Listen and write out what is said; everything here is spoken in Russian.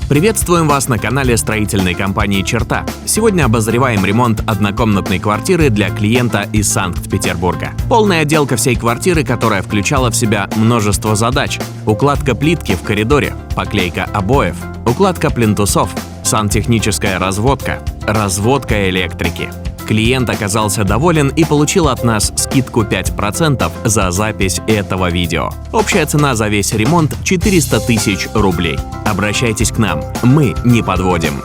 Приветствуем вас на канале строительной компании «Черта». Сегодня обозреваем ремонт однокомнатной квартиры для клиента из Санкт-Петербурга. Полная отделка всей квартиры, которая включала в себя множество задач. Укладка плитки в коридоре, поклейка обоев, укладка плинтусов, сантехническая разводка, разводка электрики. Клиент оказался доволен и получил от нас скидку 5% за запись этого видео. Общая цена за весь ремонт – 400 тысяч рублей. Обращайтесь к нам, мы не подводим.